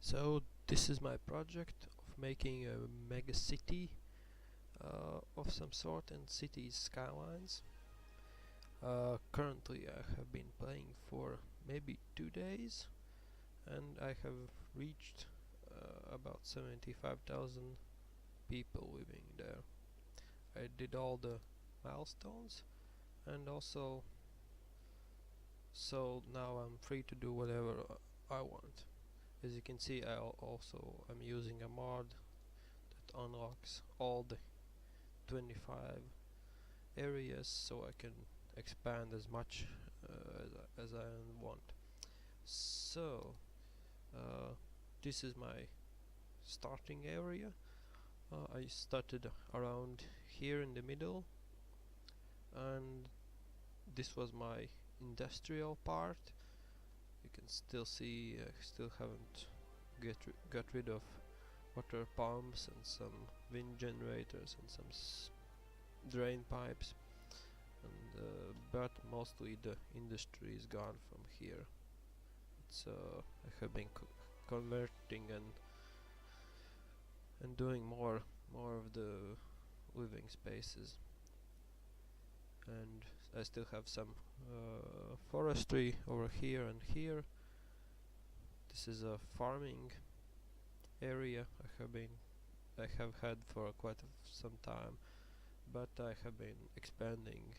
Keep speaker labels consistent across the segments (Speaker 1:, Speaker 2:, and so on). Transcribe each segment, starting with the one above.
Speaker 1: So this is my project of making a megacity of some sort in Cities Skylines. Currently I have been playing for maybe 2 days and I have reached about 75,000 people living there. I did all the milestones and also so now I'm free to do whatever I want. As you can see, I'm using a mod that unlocks all the 25 areas so I can expand as much as I want. So this is my starting area. I started around here in the middle, and this was my industrial part. You can still see I still haven't got rid of water pumps and some wind generators and some drain pipes, and but mostly the industry is gone from here. I have been converting and doing more of the living spaces, and I still have some forestry over here and here. This is a farming area I have had for quite some time, but I have been expanding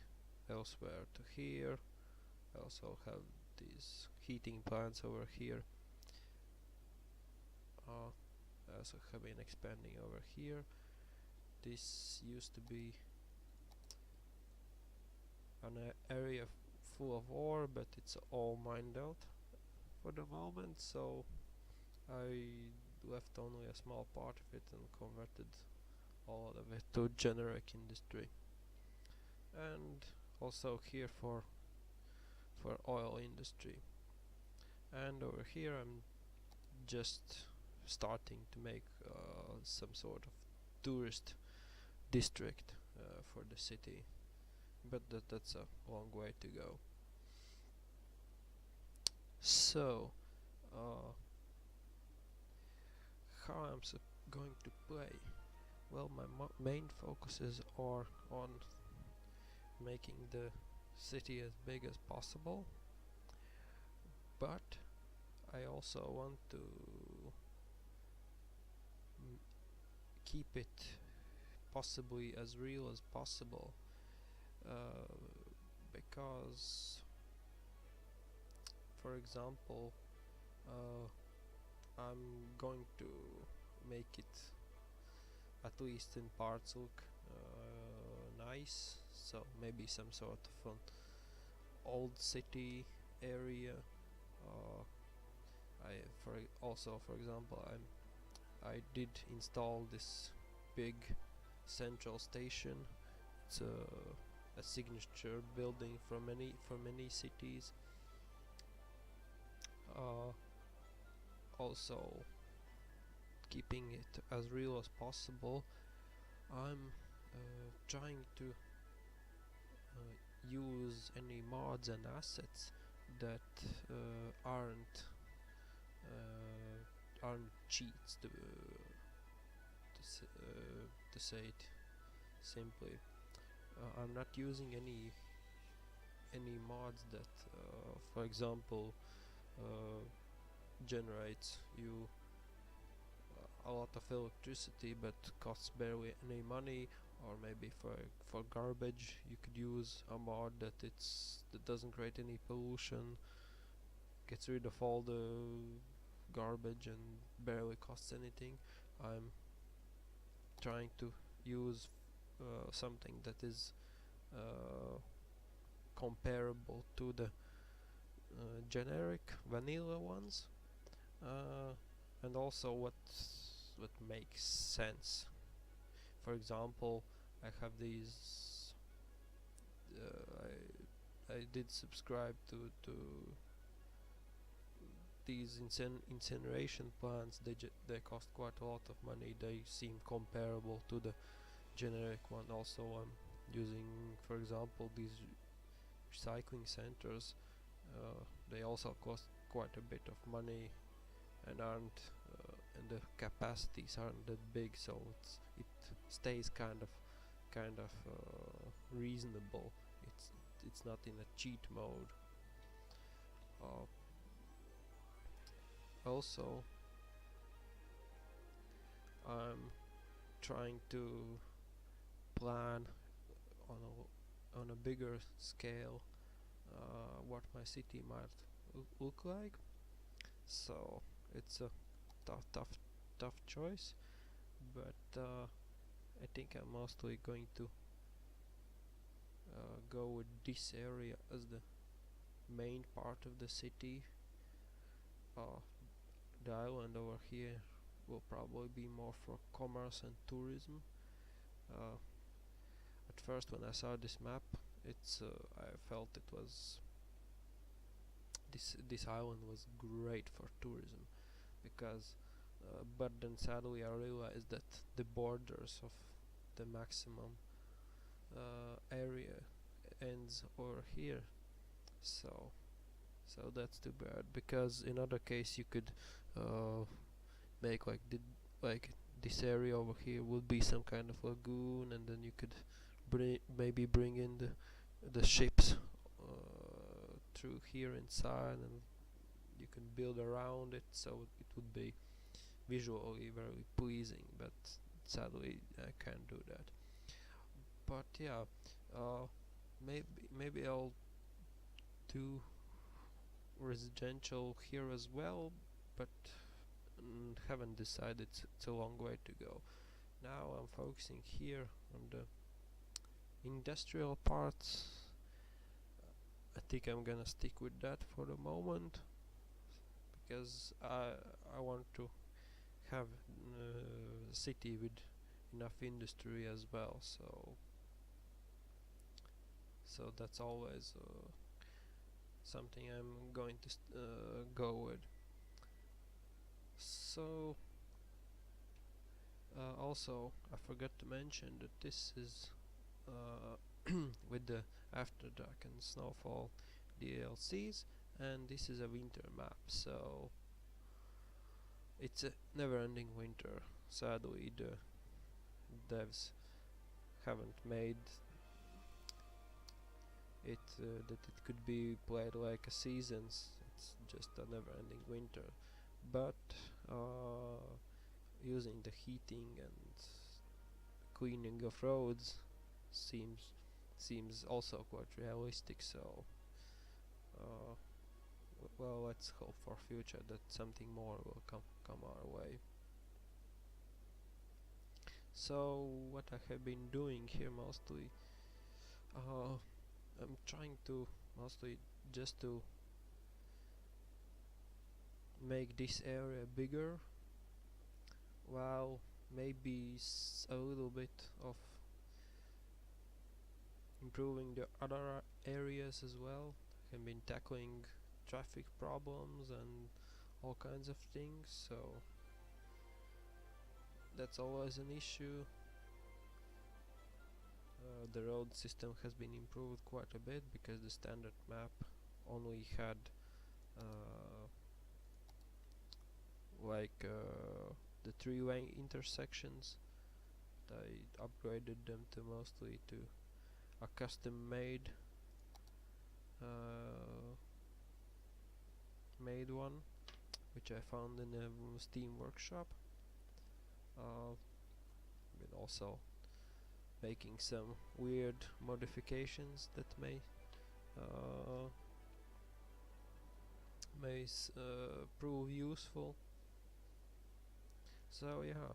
Speaker 1: elsewhere to here. I also have these heating plants over here. I also have been expanding over here. This used to be an area full of ore, but it's all mined out for the moment, so I left only a small part of it and converted all of it to generic industry. And also here for oil industry. And over here I'm just starting to make some sort of tourist district for the city, but that's a long way to go. So how I'm going to play? Well, my main focuses are on making the city as big as possible, but I also want to keep it possibly as real as possible, because for example I'm going to make it at least in parts look nice, so maybe some sort of an old city area. For example, I did install this big central station. It's a signature building for many cities. Also, keeping it as real as possible, I'm trying to use any mods and assets that aren't cheats, to say it simply. I'm not using any mods that for example generates you a lot of electricity but costs barely any money, or maybe for garbage you could use a mod that doesn't create any pollution, gets rid of all the garbage and barely costs anything. I'm trying to use something that is comparable to the generic vanilla ones, and also what makes sense. For example, I have these I did subscribe to these incineration plants. They cost quite a lot of money. They seem comparable to the generic one. Also, I'm using, for example, these recycling centers. They also cost quite a bit of money and aren't and the capacities aren't that big, so it stays kind of reasonable. It's not in a cheat mode. Uh, Also, I'm trying to plan on a bigger scale what my city might look like. So it's a tough choice, but I think I'm mostly going to go with this area as the main part of the city. Uh, the island over here will probably be more for commerce and tourism. Uh, at first, when I saw this map, I felt it was this island was great for tourism, because but then sadly I realized that the borders of the maximum area ends over here. So that's too bad, because in other case you could make like this area over here would be some kind of lagoon, and then you could maybe bring in the ships through here inside, and you can build around it, so it would be visually very pleasing, but sadly I can't do that. But yeah, maybe I'll do residential here as well, but haven't decided. It's a long way to go. Now I'm focusing here on the industrial parts. I think I'm gonna stick with that for the moment, because I want to have a city with enough industry as well. So that's always something I'm going to go with. So also I forgot to mention that this is with the After Dark and Snowfall DLCs, and this is a winter map, so it's a never-ending winter. Sadly, the devs haven't made it that it could be played like a seasons. It's just a never-ending winter, but using the heating and cleaning of roads seems also quite realistic. So well, let's hope for future that something more will come our way. So what I have been doing here mostly, I'm trying to mostly just to make this area bigger, while maybe a little bit of improving the other areas as well. I've been tackling traffic problems and all kinds of things, so that's always an issue. The road system has been improved quite a bit, because the standard map only had the three-way intersections. I upgraded them to mostly to a custom-made one, which I found in a Steam workshop. But also making some weird modifications that may prove useful. So yeah,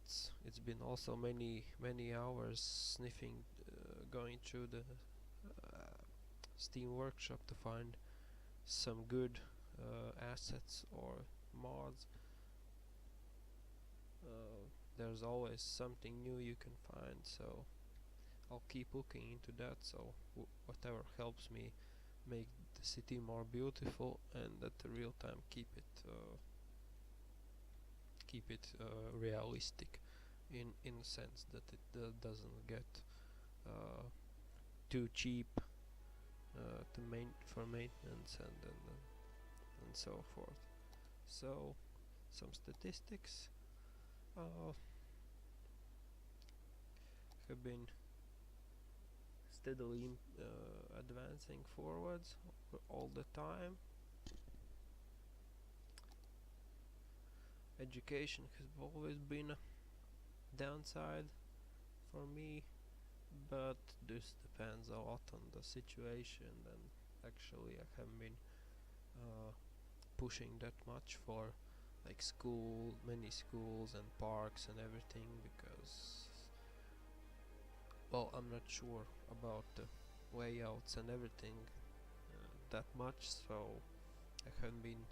Speaker 1: it's been also many hours sniffing, going through the Steam workshop to find some good assets or mods. There's always something new you can find, so I'll keep looking into that. So whatever helps me make the city more beautiful, and at the real time keep it realistic, in the sense that it doesn't get too cheap for maintenance and so forth. So some statistics. Have been steadily advancing forwards all the time. Education has always been a downside for me, but this depends a lot on the situation, and actually I haven't been pushing that much for like many schools and parks and everything, because well, I'm not sure about the layouts and everything that much, so I haven't been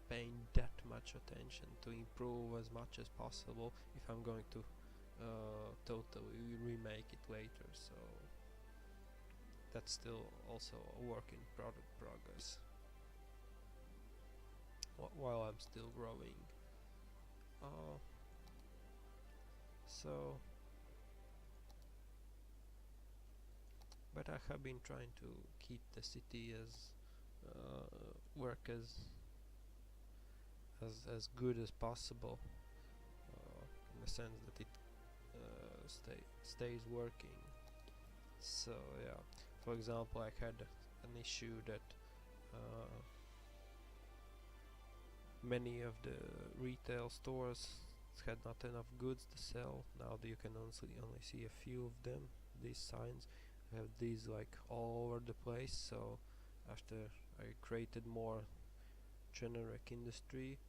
Speaker 1: paying that much attention to improve as much as possible if I'm going to totally remake it later. So that's still also a work in progress while I'm still growing. So but I have been trying to keep the city as work as good as possible, in the sense that it stays working. So yeah, for example, I had an issue that many of the retail stores had not enough goods to sell. Now you can only see a few of them. These signs have these like all over the place. So after I created more generic industry,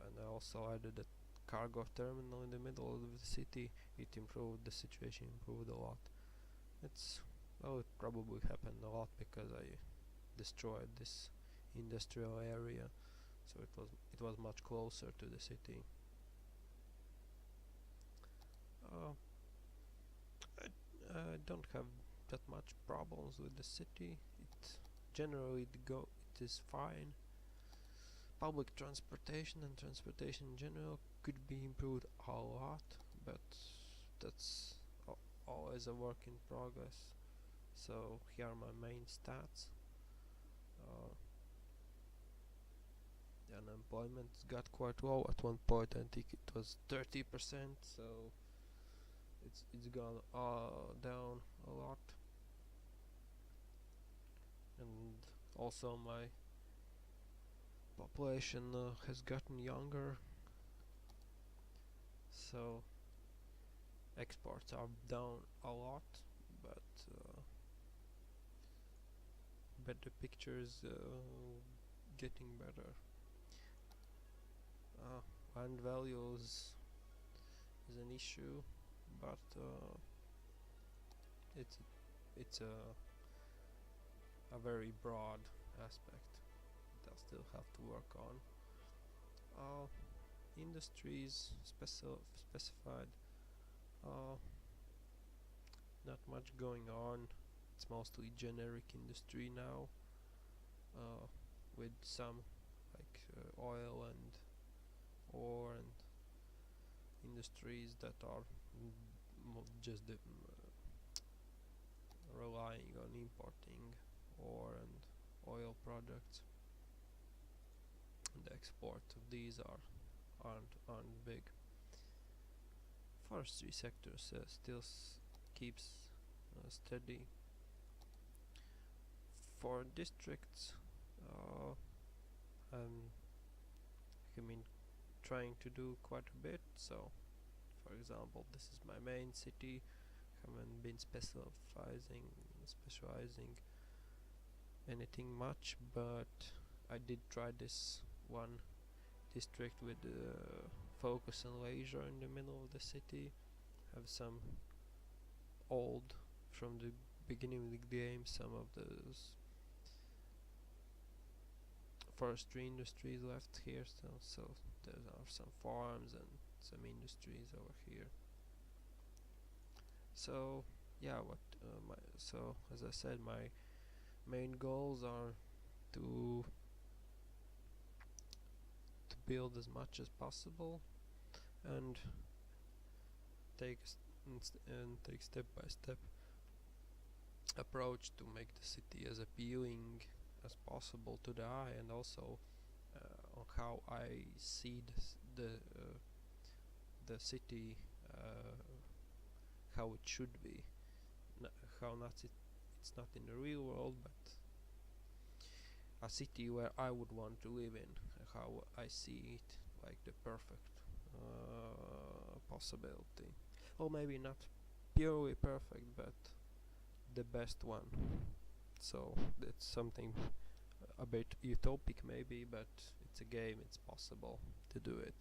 Speaker 1: and I also added a cargo terminal in the middle of the city, it improved the situation, improved a lot. It probably happened a lot because I destroyed this industrial area, so it was much closer to the city. I don't have that much problems with the city. It is fine. Public transportation and transportation in general could be improved a lot, but that's always a work in progress. So here are my main stats. The unemployment got quite low. At one point I think it was 30%, so it's gone down a lot. And also my population has gotten younger, so exports are down a lot, but the picture is getting better. Land values is an issue, but it's a very broad aspect that I still have to work on. Industries specified. Not much going on. It's mostly generic industry now, with some like oil and ore and industries that are just relying on importing ore and oil products, and the export of these aren't big. Forestry sector still keeps steady. For districts, I mean, trying to do quite a bit. So for example, this is my main city. Haven't been specializing anything much, but I did try this one district with focus on leisure in the middle of the city. Have some old, from the beginning of the game, some of those forestry industries left here still, so there are some farms and some industries over here. So yeah, so as I said, my main goals are to build as much as possible and take step by step approach to make the city as appealing as possible to the eye, and also how I see the city, how it should be, how not it's not in the real world, but a city where I would want to live in, how I see it, like the perfect possibility, or maybe not purely perfect, but the best one. So it's something a bit utopic maybe, but it's a game, it's possible to do it.